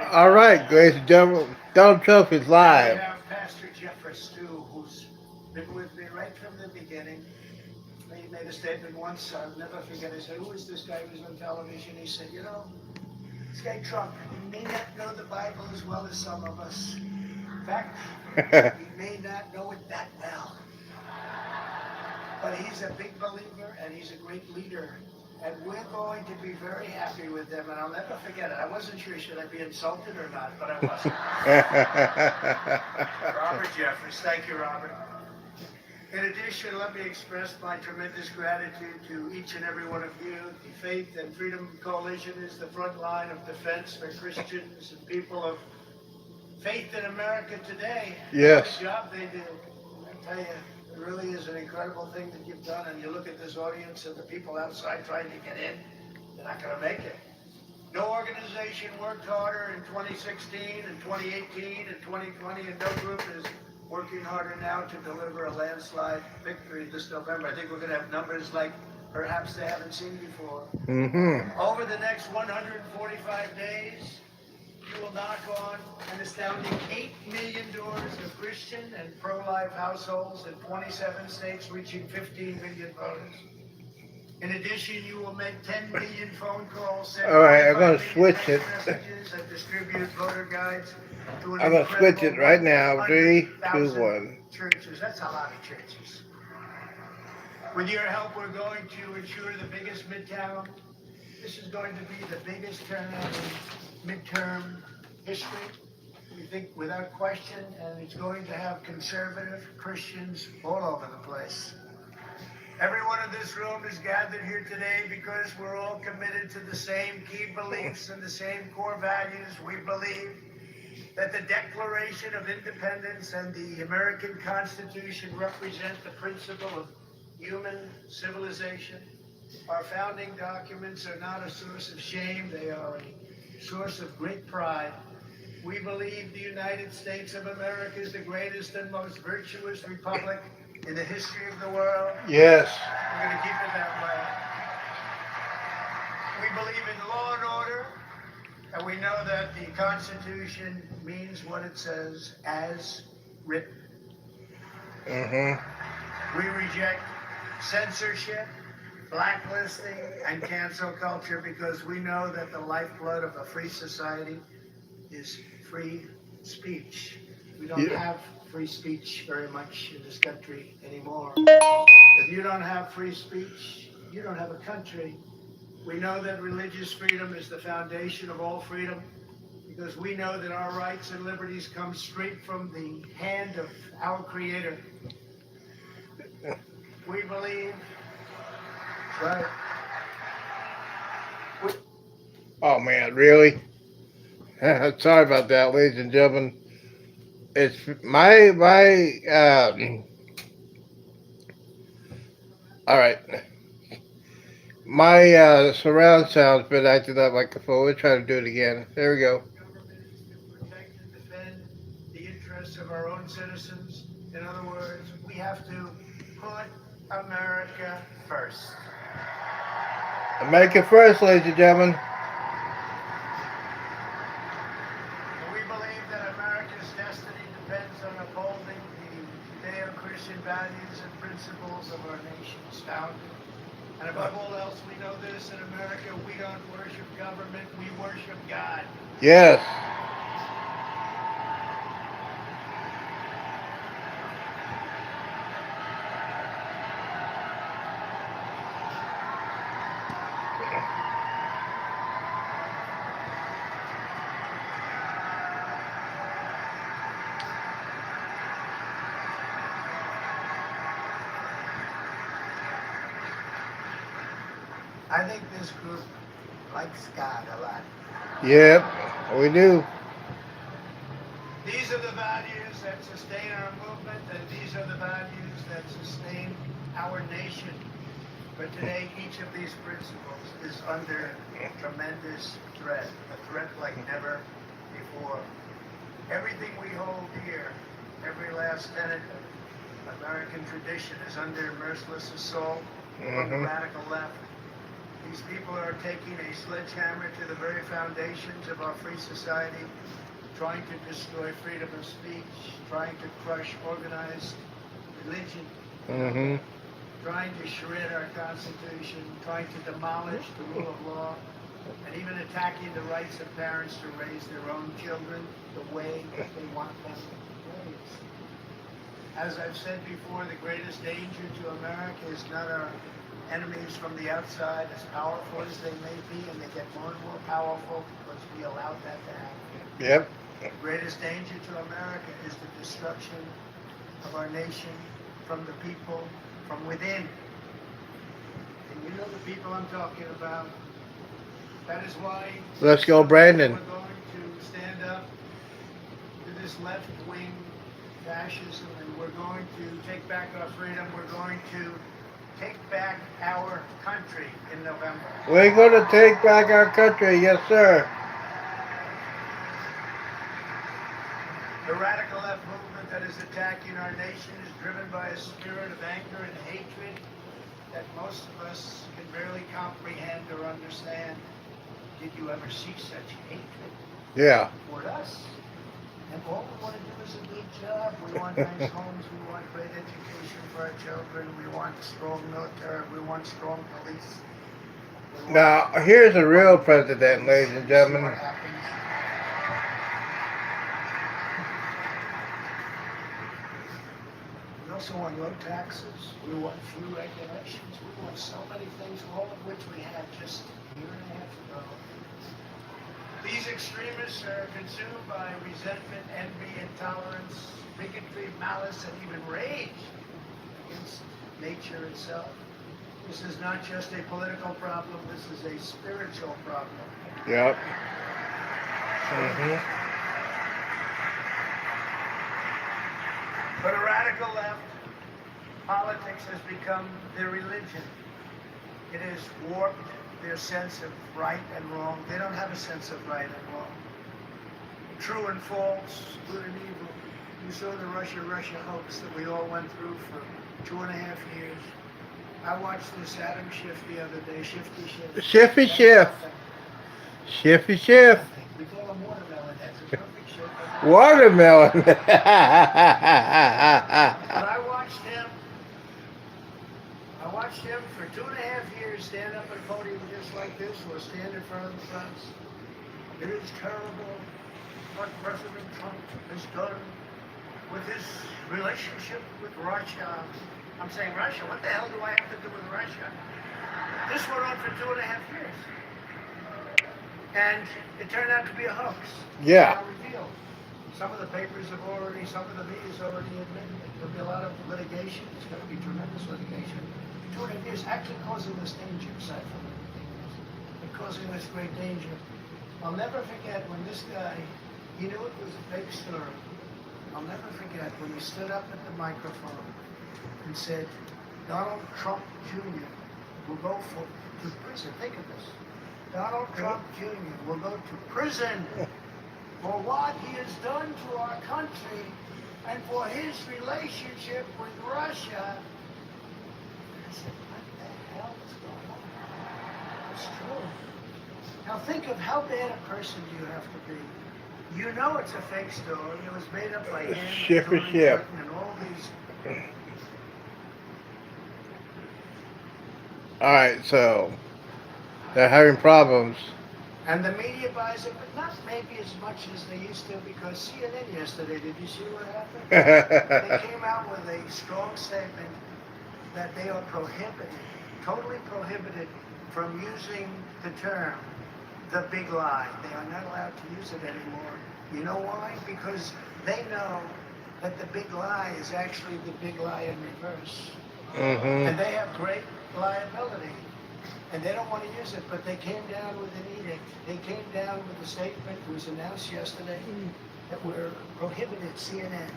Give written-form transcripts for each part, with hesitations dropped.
All right, Grace and gentlemen, Donald Trump is And we live. have Pastor Jeffress too, who's been with me right from the beginning. He made a statement once, I'll never forget. I said, "Who is this guy who's on television?" He said, this guy Trump, he may not know the Bible as well as some of us. In fact, he may not know it that well. But he's a big believer and he's a great leader. And we're going to be very happy with him. And I'll never forget it. I wasn't sure should I be insulted or not, but I wasn't. Robert Jeffress. Thank you, Robert. In addition, let me express my tremendous gratitude to each and every one of you. The Faith and Freedom Coalition is the front line of defense for Christians and people of faith in America today. Yes. What a job they do. I tell you, it really is an incredible thing that you've done. And you look at this audience and the people outside trying to get in, they're not going to make it. No organization worked harder in 2016 and 2018 and 2020, and no group is working harder now to deliver a landslide victory this November. I think we're going to have numbers like perhaps they haven't seen before. Mm-hmm. Over the next 145 days, you will knock on an astounding 8 million doors of Christian and pro-life households in 27 states, reaching 15 million voters. In addition, you will make 10 million phone calls, send All right, I'm 25 gonna million switch text it. messages, and distribute voter guides to an I'm gonna switch it incredible right now. 3, 2, 100,000 1. churches. That's a lot of churches. With your help, we're going to ensure the biggest midtown. This is going to be the biggest turnout in midterm history. We think without question, and it's going to have conservative Christians all over the place. Everyone in this room is gathered here today because we're all committed to the same key beliefs and the same core values. We believe that the Declaration of Independence and the American Constitution represent the principle of human civilization. Our founding documents are not a source of shame, they are a source of great pride. We believe the United States of America is the greatest and most virtuous republic in the history of the world. Yes. We're going to keep it that way. We believe in law and order, and we know that the Constitution means what it says, as written. Mm-hmm. We reject censorship, blacklisting, and cancel culture because we know that the lifeblood of a free society is free speech. We don't have free speech very much in this country anymore. If you don't have free speech, you don't have a country. We know that religious freedom is the foundation of all freedom because we know that our rights and liberties come straight from the hand of our Creator. We believe, right? Oh man, really? Sorry about that, ladies and gentlemen. It's all right. My surround sound's been acting up like a fool. We'll try to do it again. There we go. Government is to protect and defend the interests of our own citizens. In other words, we have to put America first. America first, ladies and gentlemen. We believe that America's destiny depends on upholding the Judeo-Christian values and principles of our nation's founding. And above all else, we know this: in America, we don't worship government, we worship God. Yes. I think this group likes God a lot. Yep. We do. These are the values that sustain our movement, and these are the values that sustain our nation. But today, each of these principles is under tremendous threat, a threat like never before. Everything we hold dear, every last tenet of American tradition is under merciless assault from the radical left. These people are taking a sledgehammer to the very foundations of our free society, trying to destroy freedom of speech, trying to crush organized religion, Mm-hmm. trying to shred our Constitution, trying to demolish the rule of law, and even attacking the rights of parents to raise their own children the way that they want them raised. As I've said before, the greatest danger to America is not our enemies from the outside, as powerful as they may be, and they get more and more powerful because we allowed that to happen. Yep. The greatest danger to America is the destruction of our nation from the people from within. And you know the people I'm talking about. That is why Let's go, Brandon. we're going to stand up to this left-wing fascism, and we're going to take back our freedom. We're going to take back our country in November. We're going to take back our country, yes, sir. The radical left movement that is attacking our nation is driven by a spirit of anger and hatred that most of us can barely comprehend or understand. Did you ever see such hatred Yeah. toward us? And all we want to do is a good job. We want nice homes. We want great education for our children. We want strong military. We want strong police. We want- Now, here's a real president, ladies and See gentlemen. what happens. We also want low taxes. We want few regulations. We want so many things, all of which we had just a year and a half ago. These extremists are consumed by resentment, envy, intolerance, bigotry, malice, and even rage against nature itself. This is not just a political problem, this is a spiritual problem. Yep. Mm-hmm. For the radical left, politics has become their religion. It has warped their sense of right and wrong. They don't have a sense of right and wrong. True and false, good and evil. You saw the Russia hoax that we all went through for 2.5 years. I watched this Adam Schiff the other day, Shifty Schiff. Shifty Schiff. Shifty Schiff. We call him Watermelon. That's a perfect Schiff. Watermelon. But I watched him for 2.5 years stand up at a podium just like this, or stand in front of the press. It is terrible what President Trump has done with his relationship with Russia. I'm saying Russia, what the hell do I have to do with Russia? This went on for 2.5 years. And it turned out to be a hoax. Yeah. Now revealed. Some of the papers have already, some of the media's already admitted it. There'll be a lot of litigation. It's going to be tremendous litigation. 2.5 years actually causing this danger, aside from everything else. But causing this great danger. I'll never forget when this guy, he knew it was a fake story. I'll never forget when he stood up at the microphone and said, Donald Trump Jr. will go to prison. Think of this. Donald Trump Jr. will go to prison for what he has done to our country and for his relationship with Russia. I said, what the hell is going on? It's true. Now think of how bad a person you have to be. You know it's a fake story. It was made up by him, Ship Tony is ship. Clinton, and all these. All right, so they're having problems. And the media buys it, but not maybe as much as they used to, because CNN yesterday, did you see what happened? They came out with a strong statement that they are prohibited, totally prohibited from using the term, the big lie. They are not allowed to use it anymore. You know why? Because they know that the big lie is actually the big lie in reverse. Mm-hmm. And they have great liability. And they don't want to use it, but they came down with an edict. They came down with a statement that was announced yesterday that we're prohibited, CNN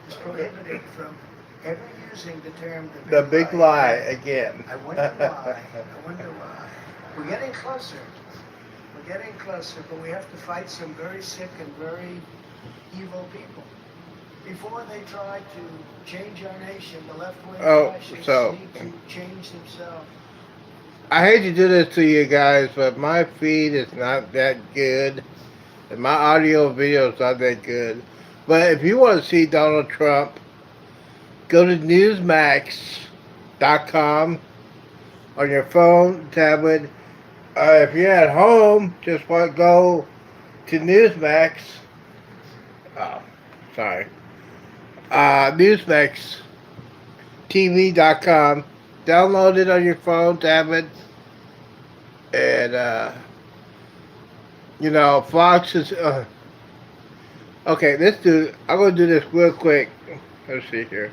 is prohibited from ever using the term The big lie again. I wonder why. I wonder why. We're getting closer. We're getting closer, but we have to fight some very sick and very evil people. Before they try to change our nation, the left-wing fascists need to change themselves. I hate to do this to you guys, but my feed is not that good. And my audio video is not that good. But if you want to see Donald Trump, go to newsmax.com on your phone, tablet. If you're at home, just go to Newsmax. Oh, sorry. NewsmaxTV.com. Download it on your phone, tablet, and Fox is. Okay, let's do. I'm gonna do this real quick. Let's see here.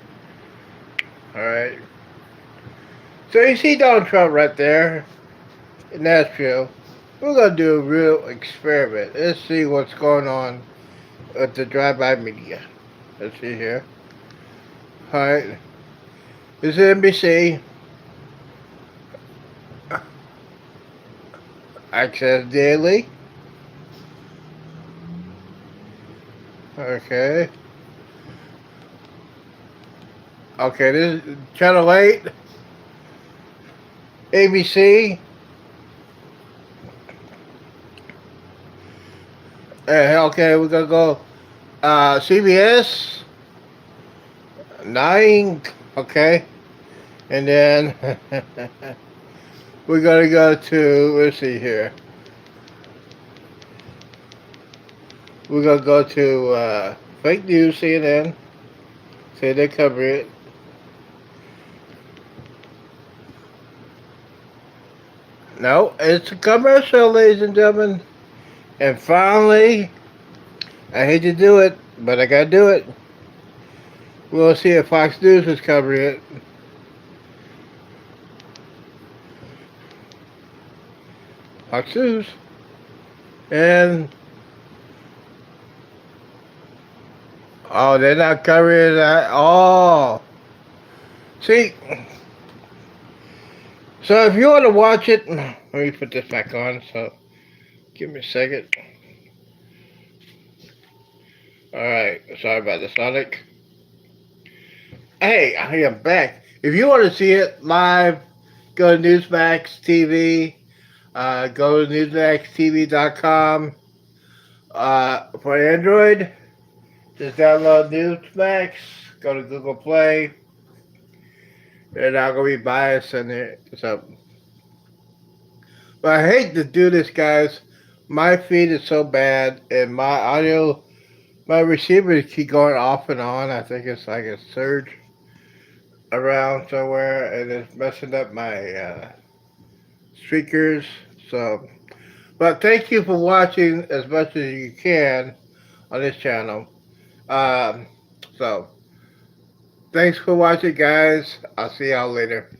All right. So you see Donald Trump right there in Nashville. We're gonna do a real experiment. Let's see what's going on with the drive-by media. Let's see here. All right. This is NBC. Access Daily. Okay. Okay, this is Channel 8. ABC. Okay, we're gonna go CBS. 9. Okay. And then we're gonna go to, let's see here. We're gonna go to fake news, CNN. Say they cover it. No, it's a commercial, ladies and gentlemen. And finally, I hate to do it, but I gotta do it. We'll see if Fox News is covering it. Fox News. And oh, they're not covering it at all. See, so if you want to watch it, let me put this back on. So, give me a second. All right, sorry about the Sonic. Hey, I am back. If you want to see it live, go to Newsmax TV. Go to newsmaxtv.com. For Android, just download Newsmax. Go to Google Play. They're not going to be biased in it. So, but I hate to do this, guys. My feed is so bad, and my receivers keep going off and on. I think it's like a surge around somewhere, and it's messing up my speakers. So, but thank you for watching as much as you can on this channel. So, thanks for watching, guys. I'll see y'all later.